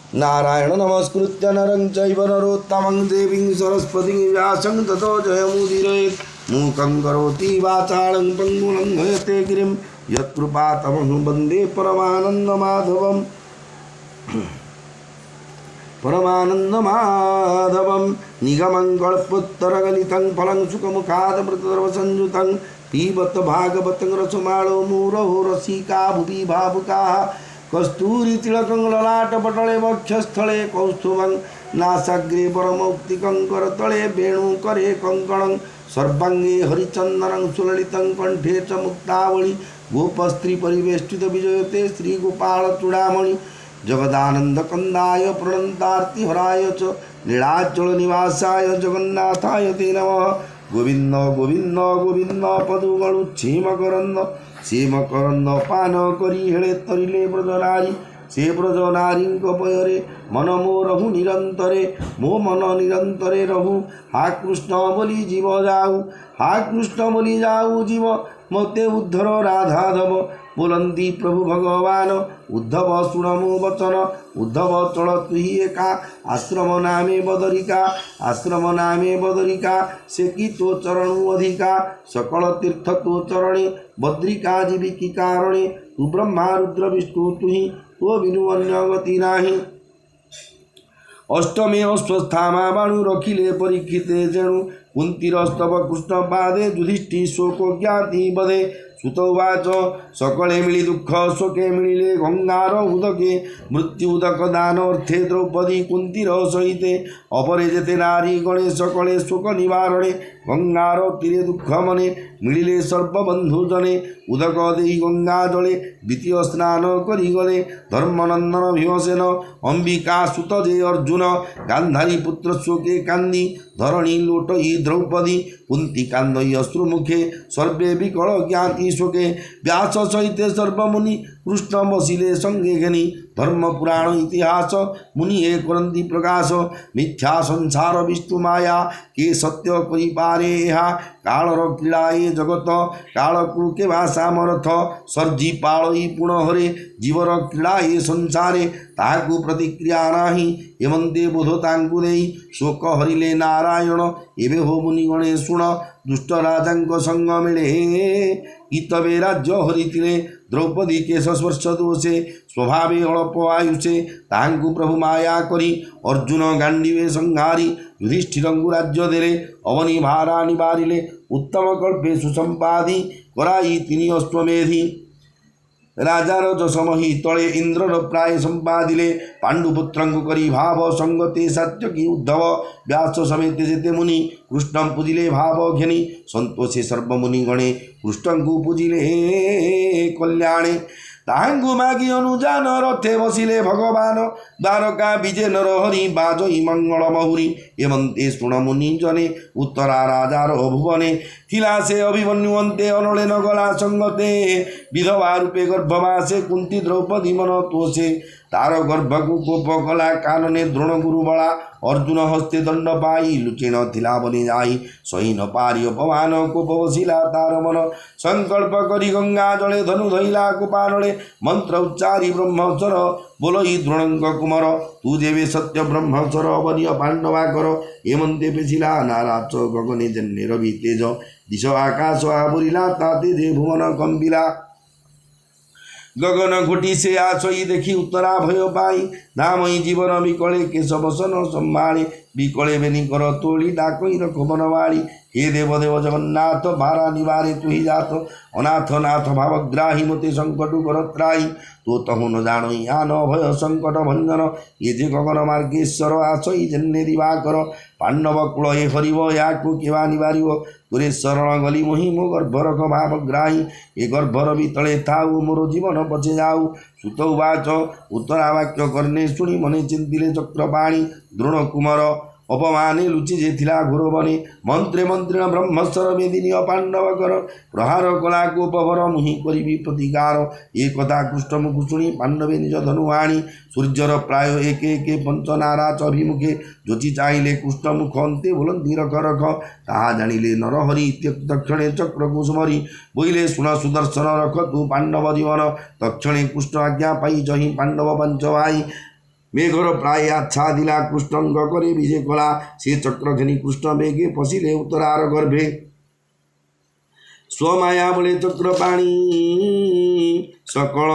नारायण नमस्कृत्य नरं चैव नरोत्तमं देवीं सरस्वतीं व्यासं ततो जयमुदीरयेत् मूकं करोति वाचालं पङ्गुं लङ्घयते गिरिं यत्कृपातमहं वन्दे परमानन्दमाधवम् निगमं कल्पोत्तरगलितं फलं सुखमुखादमृतद्रवसंयुतं पीबत भागवतं रसमालो मुरहो रसिका भुवि भावुकाः कस्तूरितिलकं ललाटपटले वक्षस्थले कौस्तुभं नासाग्रे परमौक्तिकं करतले वेणुकरे कङ्कणं सर्वाङ्गे हरिचन्दनं सुललितं कण्ठे च मुक्तावळि गोपस्त्रीपरिवेष्टितविजयते श्रीगोपालचूडामणि जगदानन्दकन्दाय प्रणन्तार्तिहराय च लीलाचलनिवासाय जगन्नाथाय ते नमः। गोविंद गोविंद गोविंद पदुगणुच्छीमकरन्द सीमकरन्द पान करी हेळे तरिले ब्रजनारी से ब्रजनारीଙ୍କ ପୟରେ ମନ ମୋ ରହୁ ନିରନ୍ତରେ ମୋ ମନ ନିରନ୍ତରେ ରହୁ हा कृष्ण ବୋଲି जीव जाऊ हा कृष्ण ବୋଲି जाऊ जीव ମୋତେ ଉଦ୍ଧର ରାଧାଧବ बोलंती प्रभु भगवान उद्धव शुण मो वचन उद्धव चल तुही एका आश्रम नामे बदरिका से कि तो चरणु अधिका सकल तीर्थ तो चरणे बद्रिका जीविकी कारणे तु ब्रह्मा रुद्र विष्णु तुही तो बिनु अन्य गति नाही। अष्टमे अश्वस्थामा बाणु रखिले परीक्षिते जेणु कुंतीर स्तव कृष्ण पादे युधिष्ठि शोक ज्ञाति बधे सुतवाच सकले मिली दुख शोके मिले गंगार उदके मृत्यु उदक दान अर्थे द्रौपदी कुंतीर सहिते अपरे जेते नारी गणे सकले शोक निवारणे गंगार तीरे दुख मने मिले सर्वबंधु जने उदक देई गंगा जले द्वितीय स्नान करी गले धर्मनंदन भीमसेन अंबिका सुत जे अर्जुन गांधारी पुत्र शोके कांदी धरणी लोटई द्रौपदी कुंती कांदई अश्रुमुखे सर्वे विकल ज्ञाति शोके व्यास सहित सर्वमुनि कृष्ण बसिले संगे घेनी धर्म पुराण इतिहास मुनि ए करंती प्रकाश मिथ्या संसार विष्णु माया के सत्य करि पारे ଏହା कालर क्रीड़ा ए जगत कालकु के सामर्थ सर्जी पाळई पुण हरे जीवर क्रीड़ा ए संसारे ताकु प्रतिक्रिया नाही एमंते बोध तांकु देई शोक हरिले नारायण एबे हो मुनि गणे शुण दुष्ट राजांक संग मिले गीतवे राज्य हरितिले द्रौपदी केश स्पर्श दोषे स्वभावे अल्प आयुषे तांकु प्रभु माया करी अर्जुन गांडीवे संहारी युधिष्ठिरंगु राज्य देले अवनी भारा निवारिले उत्तम कल्पे सुसंपादी कराई तिनि अश्वमेधी राजार जसमहि तले इंद्रर प्राय संपादिले पांडुपुत्रंकु करी भाव संगते सात्यकी उद्धव व्यास समेत जेते मुनि कृष्णं पूजिले भाव घेनी संतोषे सर्वमुनि गणे कृष्णंकु पूजिले कल्याणे तांगु मागी अनुजान रथे बसिले भगवान द्वारका विजय नरहरि बाजई मंगल महुरी एमंते शुण मुनि जने उत्तरा राजार भुवने थिला से अभिमन्युवंते अनले नगला संगते विधवा रूपे गर्भवासे कुंती द्रौपदी मन तोषे तार गर्भकु कोप कला कानने द्रोण गुरु बला अर्जुन हस्ते दंड पाई लुचेन थिला बने जाई सही न पारी अपमान कोप बसिला तार मन संकल्प करी गंगा जले धनु धैला कुपाले मंत्र उच्चारी ब्रह्मस्वर बोलई द्रोणंक कुमार तू जेवे सत्य ब्रह्मस्वर अवनीय पांडवा कर एमंते पेशिला नाराच गगने जन्ने रवि तेज दिश आकाश आवरिला ताते जे भुवन कंबिला गगन घोटी से आसई देखी उत्तरा भय पाई धामई जीवन विकले केशवसन संभाळे विकले बेनिकर तोली डाकई रख बनवाड़ी हे देव देव जगन्नाथ भारा निवारे तुही जात अनाथ नाथ भावग्राही मते संकट कर त्राही तो तहु न जान यान भय संकट भंजन ये जे गगन मार्गेश्वर आसई जन्ने दिवाकर पांडव कुल ए हरिव याकु केवा निवारिव तुरे शरण गली मोहि मो गर्भरख भावग्राही ए गर्भर वितले थाऊ मोर जीवन बचे जाऊ सुत उवाच उत्तरा वाक्य करने शुणी मने चिंतिले चक्रपाणी द्रोण कुमार अपमाने लुचि जेथिला घोर बने मंत्रे मंत्रिण ब्रह्मस्वर मेदिनी पांडव कर प्रहार कला कोपवर मुहि करी प्रतिकार एक कथा कृष्ण मुखु शुणी पांडवे निज धनु आणी सूर्यर प्राय एक एक पंच नाराच अभिमुखे ज्योति चाहिले कृष्ण मुख अंते बोलंती रख रख ताहा जानिले नरहरि तक्षणे चक्र कुसुमरी बोइले शुण सुदर्शन रख तू पांडव जीवन तक्षणे कृष्ण आज्ञा पाई जहि पांडव पंच भाई मेघर प्राय आच्छादिला कृष्णଙ୍କ करे विजय कला से चक्र घेनी कृष्ण बेगे पशिले उत्तरार गर्भे स्वमाया बले चक्र पाणी सकल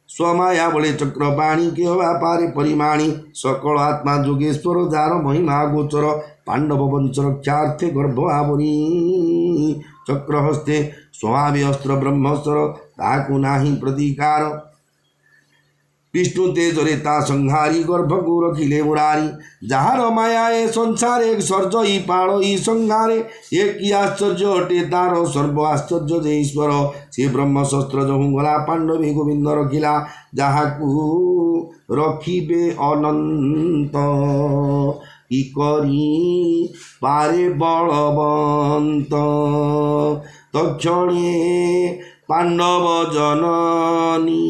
स्वमाया बले चक्र पाणी के व्यापारे परिमाणी सकल आत्मा जोगेश्वर जार महिमा गोचर पांडव वंश रक्षार्थे गर्भ आवरी चक्र हस्ते स्वभावे अस्त्र ब्रह्मस्त्र ताकु नाही प्रतिकार विष्णु तेजरे ता संहारी गर्भ को रखिले मुरारी जार माया ए संसारे सर्जई पाड़ई संहारे एक आश्चर्य अटे तार सर्व आश्चर्य जे ईश्वर से ब्रह्म शस्त्र जो गला पांडवे गोविंद रखिला जहाकू रखिबे अनंत कि करी पारे बलवंत तक्षणे पांडव जननी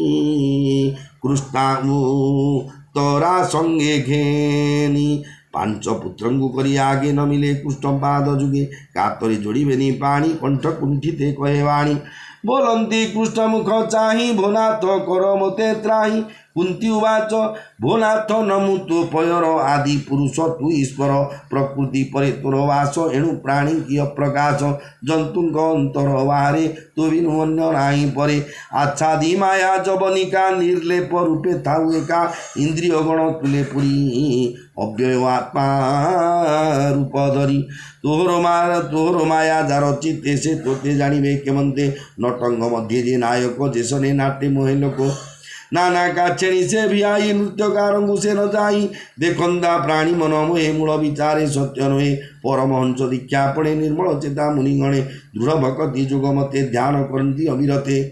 कृष्णाऊ तोरा संगे घेनी पांच पुत्रंगु करी आगे न मिले कृष्ण पाद जुगे कातरी जोड़िबेनी पाणी कंठ कुंठिते कहे वाणी बोलंती कृष्ण मुख चाही भोनाथ कर मते त्राही कुंती उवाच भोनाथ नमु तो पयर आदि पुरुष तु ईश्वर प्रकृति परे तोर वास एणु प्राणी किय प्रकाश जंतुंक अंतर बाहरे तो बिनु अन्य नाही परे आच्छादी माया जबनिका निर्लेप रूपे थाउ एका इंद्रिय गण तुले पुरी अव्यय आत्मा रूप धरी तोहर माया जार चित्ते से तोते जानिबे केमंते नटंग मध्य जे नायक जेसने नाट्य मोहे लोक नाना काछेणी से भी आई नृत्यकार से न जाई देखंदा प्राणी मन मोहे मूल विचारे सत्य नुहे परमहंस दीक्षा पड़े निर्मल चेता मुनिगणे दृढ़ भक्ति जोग मते ध्यान करती अविरते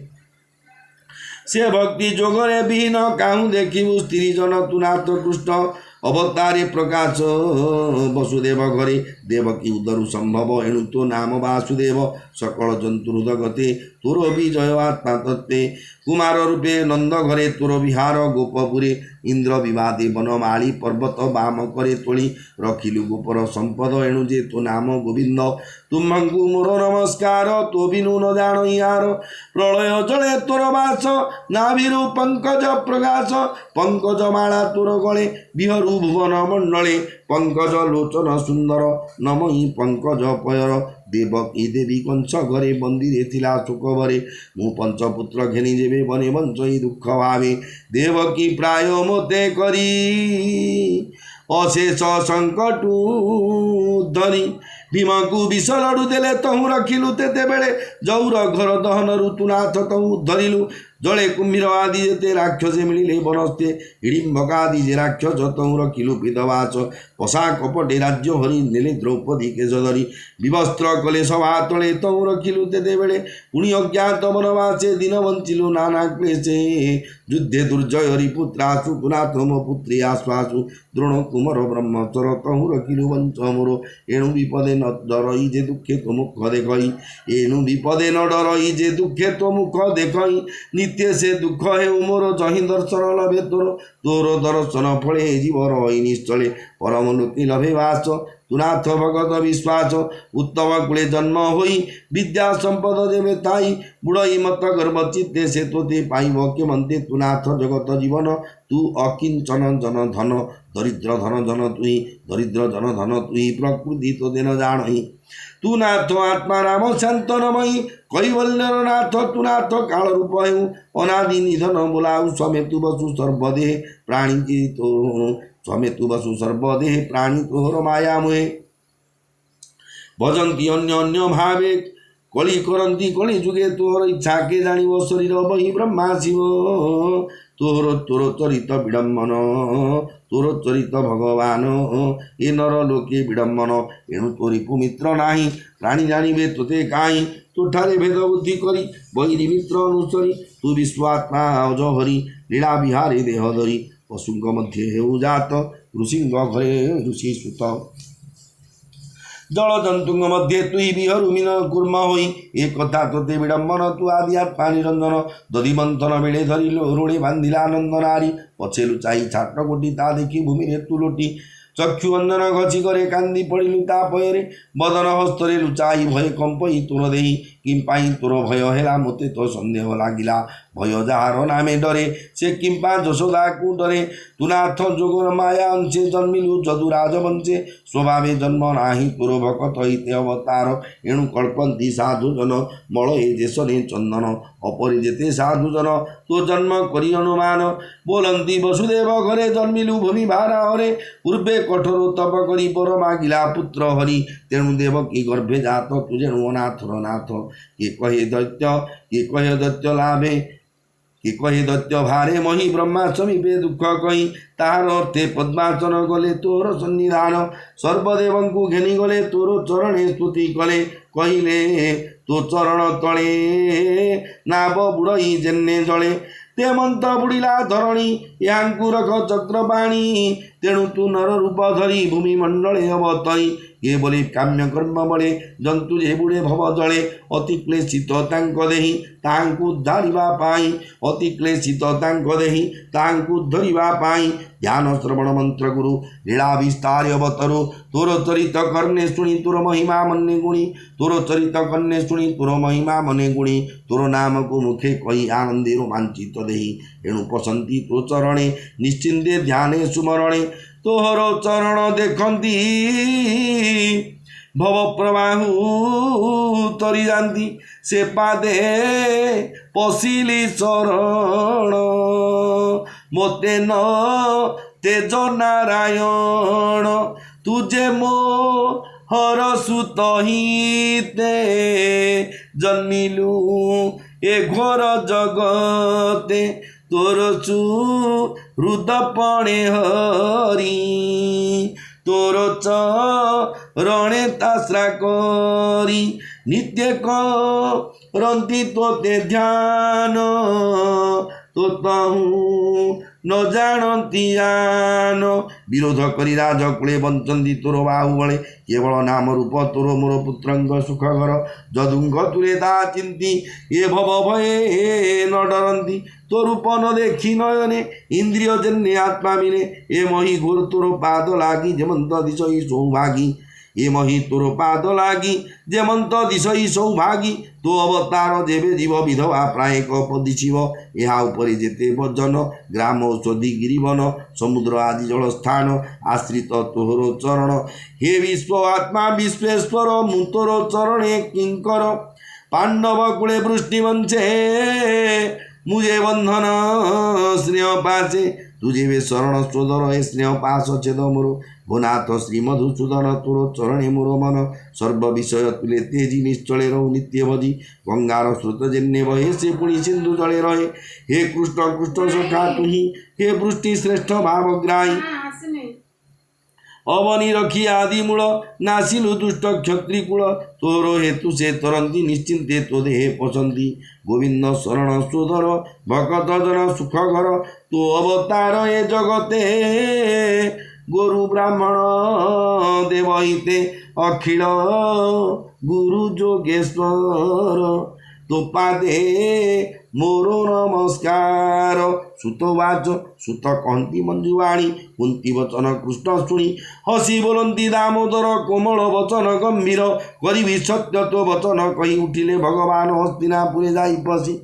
से भक्ति जोगरे विहीन काहू देखिबु स्त्री जन तु नाथ कृष्ण अवतारे प्रकाश वसुदेव घरे देवकी उदरु संभव एणु तो नाम वासुदेव सकल जंतु हृदगते तोर विजय आत्मा तत्ते कुमार रूपे नंद घरे तोर विहार गोपपुरे इंद्र विवादे बनमाली पर्वत बाम करे तोली रखिलु गोपर संपद एणु जे तो नाम गोविंद तुम्हंकु मोर नमस्कार तो बिनु न जान यार प्रलय जले तोर वास नाभिरु पंकज प्रकाश पंकज माला तोर गले बिहरु भुवन मंडले पंकज लोचन सुंदर नमई पंकज पयर देवकी देवी कंस घरे मंदिरे थिला शोकभरे मु पंचपुत्र घेनी जेबे बने बंचई दुख भावे देवकी प्राय मते करी अशेष संकटु धरी भीमकु विष लड़ू देले तहु रखिलु तेते बेले जौर घर दहन ऋतुनाथ तहु धरिलु जड़े कुम्भीर आदि जेते राक्षस मिलिले बनस्ते हिडिम्बकादि जे राक्षस तहु रखिलु पितवाच पशा कपटे राज्य हरि नेले द्रौपदी केश धरी विवस्त्र कले सभा तले तहु रखिलु तेते बेले पुण्य अज्ञात वनवासे दिन वंचिलु नाना क्लेशे युद्धे दुर्जय रिपुत्रासु पुनाथ मो पुत्री आश्वासु द्रोण कुमर ब्रह्मचर तहु रखिलु वंच मोर एणु विपदे न डरई जे दुखे तो मुख देखई एणु विपदे न डरई जे दुखे तो मुख देखई नित्य से दुख हे मोर जहि दर्शन लभे तोर दर्शन फले जीव रही निश्चले परम लोके लभे वास तुनाथ भगत विश्वास उत्तम कुले जन्म होई विद्या संपद देवे ताई बुढ़ई मत गर्भ चित्ते से तोते पाइब के मनते तुनाथ जगत जीवन तू अकिंचन जन धन दरिद्र धन जन तुई दरिद्र जन धन तुई प्रकृति तो देन जाणही तू नाथ आत्मा राम शांतनमयी कैवल्यर नाथ तू नाथ काल रूप हेउ अनादि निधन बोलाऊ समेतु बसु सर्वदेह प्राणी की तो समेतु बसु सर्वदेह प्राणी तोहर माया मुहे भजंती अन्य अन्य भावे कली करती कली जुगे तोहर इच्छा के जानिब शरीर बही ब्रह्मा शिव तोर चरित विडम्बन तोर चरित भगवान ए नर लोके विडम्बन एणु तोरी पुमित्र नाही प्राणी जानिबे तोते काई तुठारे भेद बुद्धि करी बहिरी मित्र अनुसरी तू विश्वात्मा अजहरी लीला विहारे देह धरी पशुंक मध्य हेउ जात ऋषिंग घरे ऋषि सुत जल जंतुंग मध्य तुई विहरु मीन कुर्म होई एक कथा तोते विडम्बन तू आदि आत्मा निरंजन दधि मंथन बेले धरी रोड़े बांधिला आनंद नारी पछे लुचाई छाट गोटी ता देखी भूमि रे तू लोटी चक्षु अंजन घसी करे कांदी पड़िलु ता पयरे बदन हस्तरे लुचाई भय कंपई तोर देही किंपाई तोर भय है मते तो सन्देह लगिला भय जार नामे डरे से किंपा यशोदा को डरे तू नाथ जोगर माया अंशे जन्मिलु जदुराज वंशे स्वभावे जन्म नाही तोर भकत हिते अवतार एणु कल्पन्ति साधुजन मल ए देशने चंदन अपरिजेते साधुजन तो जन्म करी अनुमान बोलंती वसुदेव घरे जन्मिलु भूमि भारा हरे पूर्वे कठोर तप करी पर मागिला पुत्र हरि तेणु देवकी गर्भे जात तुझे अनाथर नाथ किए कहे दैत्य लाभे कि कही दैत्य भारे मही ब्रह्मा समीपे दुख कही तार अर्थे पद्माचन गले तोर सन्निधान सर्वदेवंकु घेनी गले तोर चरणे स्तुति कले कहिले तो चरण तले नाभ बुड़ई जेन्ने जले तेमंत बुड़िला धरणी यांकु रख चक्रपाणी तेणु तू नर रूप धरी भूमि मंडले अवतरी ये बोली काम्य कर्म बले जंतु जे बुड़े भव जले अति क्लेशित तांको देहि तांकु धरिबा पाई अति क्लेशित तांको देहि तांकु धरिबा पाई ध्यान श्रवण मंत्र गुरु लीला विस्तार अवतरु तोर चरित कर्णे शुणी तोर महिमा मन्ने गुणी तोर चरित कर्णे शुणी तोर महिमा मने गुणी तोर नाम को मुखे कही आनंदे रोमांचित देहि एणु पसंती तो चरणे निश्चिंते ध्याने सुमरणे तोहर चरण देखती भव प्रवाहु तरी जाती से पादे पशिली शरण मोते न तेज नारायण तुझे मो हर सुत हिते जन्मिलु ए घोर जगते तोर हृदपणे हरि तोर चरणे ताश्रा करी नित्य करती तोते ध्यान तो तहु न जानती जान विरोध करी राज कूले बंचंती तोर बाहुबले केवल नाम रूप तोर मोर पुत्रंग सुख घर जदुंग तुरे ता चिंती ये भव भये न डरती तो रूप न देखी नयने इंद्रिय जन्य आत्मा मिले ए मही घोर तोर पाद लागी जेमंत दिशई सौभागी ए मही तोर पाद लागी जेमंत दिशई सौभागी तो अवतार जेबे जीव विधवा प्राय कपदिशिव या उपरे जेते वजन ग्राम औषधि गिरिवन समुद्र आदि जल स्थान आश्रित तोहर चरण हे विश्व आत्मा विश्वेश्वर मुतोर चरणे किंकर पांडव कुले वृष्टि वंशे मुझे बंधन स्नेह पासे तुझे वे शरण सोदर हे स्नेह पास छेद मोर भुनाथ श्री मधुसूदन तोर चरणे मोर मन सर्व विषय तुले तेजी निश्चले रहु नित्य भजी गंगार स्रोत जेन्ने बहे से पुणी सिंधु जले रहे हे कृष्ण कृष्ण सखा तुही हे वृष्टि श्रेष्ठ भावग्राही अवनी रखी आदि मूल नासिलु दुष्ट क्षत्रि कूल तोर हेतु से तरंती निश्चिंते तो देहे पसंती गोविंद शरण सोधर भकत जन सुख घर तो अवतार ए जगते गुरु ब्राह्मण देवहिते अखिल गुरु जोगेश्वर तो पादे मोर नमस्कार सुतवाच सुत कहती मंजुवाणी कुंती वचन कृष्ण शुणी हसी बोलती दामोदर कोमल वचन गंभीर करी सत्य तो वचन कही उठिले भगवान हस्तिनापुरे जाई पशी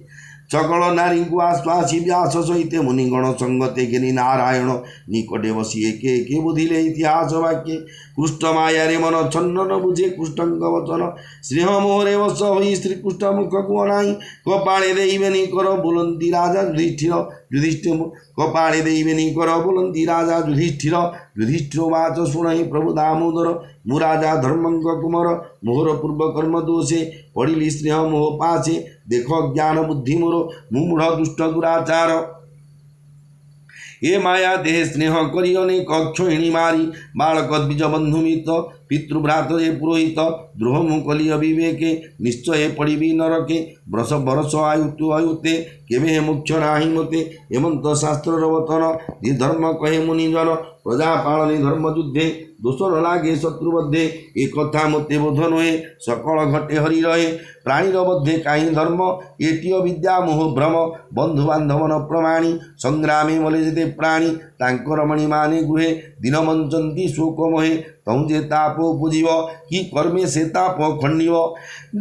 सकल नारी को आश्वासी व्यास सहित मुनिगण संगते घेनी नारायण निकटे बसी एके एके बुधिले इतिहास वाक्य कृष्ण माया रे मन छन्न न बुझे कृष्णंक वचन स्नेह मोहरे वश होई श्रीकृष्ण मुख को अनाई कपाळे देइबेनी कर बोलंती राजा युधिष्ठिर कपाळे देइबेनी कर बोलंती राजा युधिष्ठिर वाच शुणहि प्रभु दामोदर मु राजा धर्मंक कुमार मोहर पूर्व कर्म दोषे पड़िली स्नेह मोह पासे देख ज्ञान बुद्धि मोर मुमूढ़ दुष्ट दुराचार ए माया देह स्नेह करी अनेक अक्षयिणी मारी बालक द्विज बंधु मित्र पितृभ्रात जे पुरोहित द्रोह मु कली अविवेके निश्चय पड़बी नरके बरस बरस आयुतु आयुते केवे मुख्य नाही मते हेमंत शास्त्र वतन धर्म कहे मुनिजन प्रजापालने धर्मयुद्धे दोष न लागे शत्रुबद्धे एक कथा मते बोध नुहे सकल घटे हरि रहे प्राणीर बद्धे काहीं धर्म एटीय विद्या मोह भ्रम बंधु बांधव न प्रमाणी संग्रामे मले जेते प्राणी तांकर मणि माने गुहे दिन मंचंती शोक मोहे तहु जे ताप बुझिब कि कर्मे से ताप खंडिब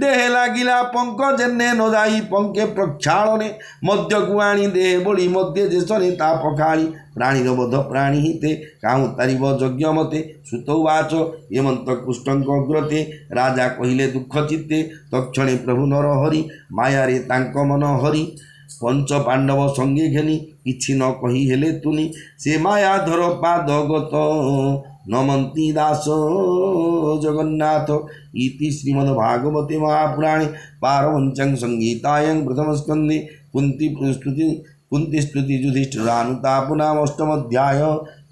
देह लागिला पंक जेने न जाई पंके प्रक्षालने मध्य गुआणी देह बोली मध्य जेसने ताप खाणी प्राणीर बध प्राणी हिते काहु तारिब यज्ञ मते सुत उवाच हेमंत कृष्णग्रते राजा कहिले दुख चित्ते तक्षणे प्रभु नर हरि मायारे तांक मन हरि पंच पांडव संगे घेनी किछि न कही हेले तुनि से मायाधर पादगत नमंती दास जगन्नाथ इति श्रीमद्भागवते महापुराणे पारमहंस्यां संगीतायां प्रथमस्कन्धे कुंती स्तुति युधिष्ठिरानुतापनामष्टमध्याय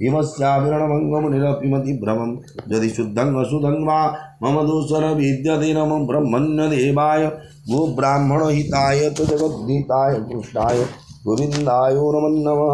हिमस्याविरणमङ्गमुनिरपिमति भ्रमं यदि शुद्धं अशुद्धं वा मम दोषर विद्यते नमो ब्रह्मण्यदेवाय गो ब्राह्मणहिताय च जगद्धिताय कृष्णाय गोविन्दाय नमो नमः।